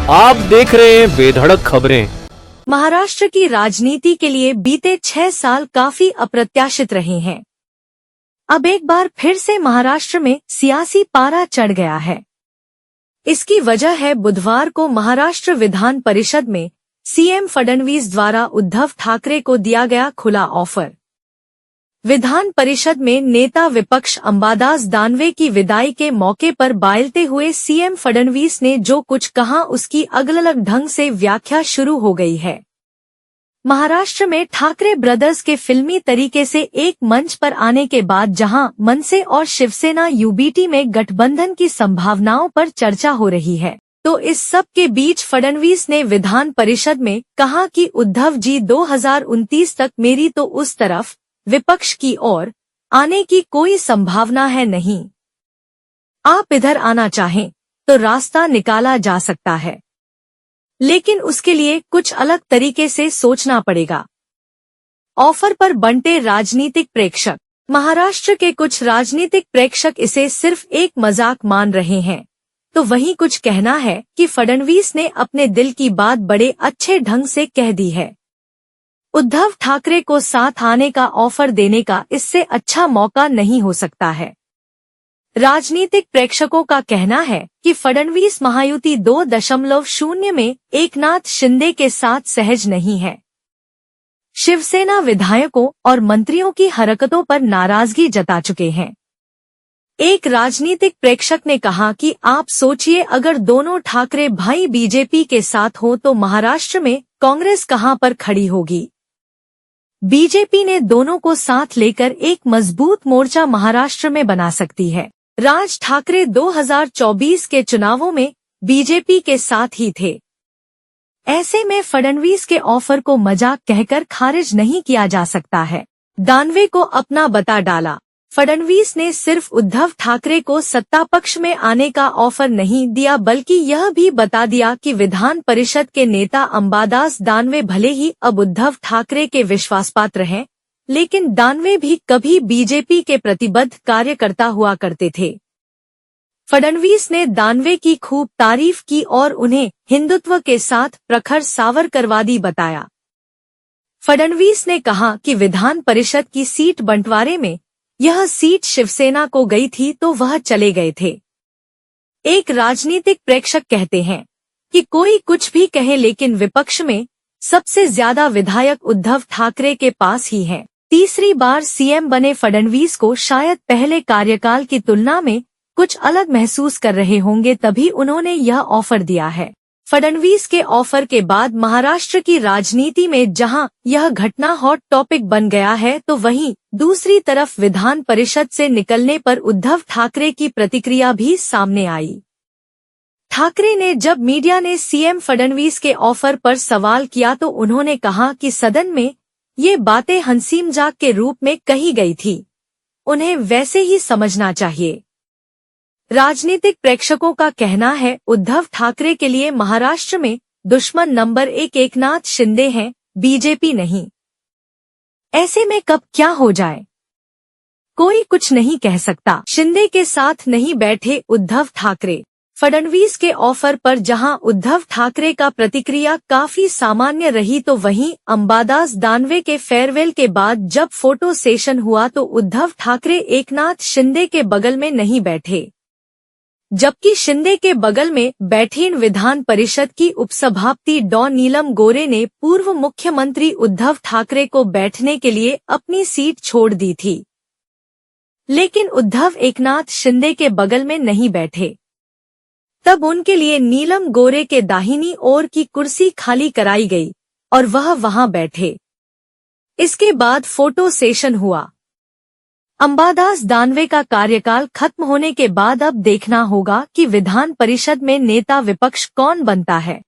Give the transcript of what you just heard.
आप देख रहे हैं बेधड़क खबरें। महाराष्ट्र की राजनीति के लिए बीते 6 साल काफी अप्रत्याशित रहे हैं। अब एक बार फिर से महाराष्ट्र में सियासी पारा चढ़ गया है। इसकी वजह है बुधवार को महाराष्ट्र विधान परिषद में सीएम फडणवीस द्वारा उद्धव ठाकरे को दिया गया खुला ऑफर। विधान परिषद में नेता विपक्ष अंबादास दानवे की विदाई के मौके पर बायलते हुए सीएम फडणवीस ने जो कुछ कहा उसकी अलग-अलग ढंग से व्याख्या शुरू हो गई है। महाराष्ट्र में ठाकरे ब्रदर्स के फिल्मी तरीके से एक मंच पर आने के बाद जहां मनसे और शिवसेना यूबीटी में गठबंधन की संभावनाओं पर चर्चा हो रही है, तो इस सब के बीच फडणवीस ने विधान परिषद में कहा कि उद्धव जी 2029 तक मेरी तो उस तरफ विपक्ष की ओर आने की कोई संभावना है नहीं। आप इधर आना चाहें तो रास्ता निकाला जा सकता है, लेकिन उसके लिए कुछ अलग तरीके से सोचना पड़ेगा। ऑफर पर बंटे राजनीतिक प्रेक्षक। महाराष्ट्र के कुछ राजनीतिक प्रेक्षक इसे सिर्फ एक मजाक मान रहे हैं, तो वहीं कुछ कहना है कि फडणवीस ने अपने दिल की बात बड़े अच्छे ढंग से कह दी है। उद्धव ठाकरे को साथ आने का ऑफर देने का इससे अच्छा मौका नहीं हो सकता है। राजनीतिक प्रेक्षकों का कहना है कि फडणवीस महायुति 2.0 में एकनाथ शिंदे के साथ सहज नहीं है। शिवसेना विधायकों और मंत्रियों की हरकतों पर नाराजगी जता चुके हैं। एक राजनीतिक प्रेक्षक ने कहा कि आप सोचिए, अगर दोनों ठाकरे भाई बीजेपी के साथ हो तो महाराष्ट्र में कांग्रेस कहां पर खड़ी होगी। बीजेपी ने दोनों को साथ लेकर एक मजबूत मोर्चा महाराष्ट्र में बना सकती है। राज ठाकरे 2024 के चुनावों में बीजेपी के साथ ही थे। ऐसे में फडणवीस के ऑफर को मजाक कहकर खारिज नहीं किया जा सकता है। दानवे को अपना बता डाला। फडणवीस ने सिर्फ उद्धव ठाकरे को सत्ता पक्ष में आने का ऑफर नहीं दिया, बल्कि यह भी बता दिया कि विधान परिषद के नेता अंबादास दानवे भले ही अब उद्धव ठाकरे के विश्वासपात्र हैं, लेकिन दानवे भी कभी बीजेपी के प्रतिबद्ध कार्यकर्ता हुआ करते थे। फडणवीस ने दानवे की खूब तारीफ की और उन्हें हिंदुत्व के साथ प्रखर सावरकरवादी बताया। फडणवीस ने कहा कि विधान परिषद की सीट बंटवारे में यह सीट शिवसेना को गई थी तो वह चले गए थे। एक राजनीतिक प्रेक्षक कहते हैं कि कोई कुछ भी कहे, लेकिन विपक्ष में सबसे ज्यादा विधायक उद्धव ठाकरे के पास ही हैं। तीसरी बार सीएम बने फडणवीस को शायद पहले कार्यकाल की तुलना में कुछ अलग महसूस कर रहे होंगे, तभी उन्होंने यह ऑफर दिया है। फडणवीस के ऑफर के बाद महाराष्ट्र की राजनीति में जहां यह घटना हॉट टॉपिक बन गया है, तो वहीं दूसरी तरफ विधान परिषद से निकलने पर उद्धव ठाकरे की प्रतिक्रिया भी सामने आई। ठाकरे ने जब मीडिया ने सीएम फडणवीस के ऑफर पर सवाल किया तो उन्होंने कहा कि सदन में ये बातें हंसी मजाक के रूप में कही गई थी, उन्हें वैसे ही समझना चाहिए। राजनीतिक प्रेक्षकों का कहना है उद्धव ठाकरे के लिए महाराष्ट्र में दुश्मन नंबर 1 एकनाथ शिंदे हैं, बीजेपी नहीं। ऐसे में कब क्या हो जाए कोई कुछ नहीं कह सकता। शिंदे के साथ नहीं बैठे उद्धव ठाकरे। फडणवीस के ऑफर पर जहां उद्धव ठाकरे का प्रतिक्रिया काफी सामान्य रही, तो वहीं अंबादास दानवे के फेयरवेल के बाद जब फोटो सेशन हुआ तो उद्धव ठाकरे एकनाथ शिंदे के बगल में नहीं बैठे, जबकि शिंदे के बगल में बैठीं विधान परिषद की उपसभापति डॉ नीलम गोरे ने पूर्व मुख्यमंत्री उद्धव ठाकरे को बैठने के लिए अपनी सीट छोड़ दी थी, लेकिन उद्धव एकनाथ शिंदे के बगल में नहीं बैठे। तब उनके लिए नीलम गोरे के दाहिनी ओर की कुर्सी खाली कराई गई और वह वहां बैठे। इसके बाद फोटो सेशन हुआ। अंबादास दानवे का कार्यकाल खत्म होने के बाद अब देखना होगा कि विधान परिषद में नेता विपक्ष कौन बनता है।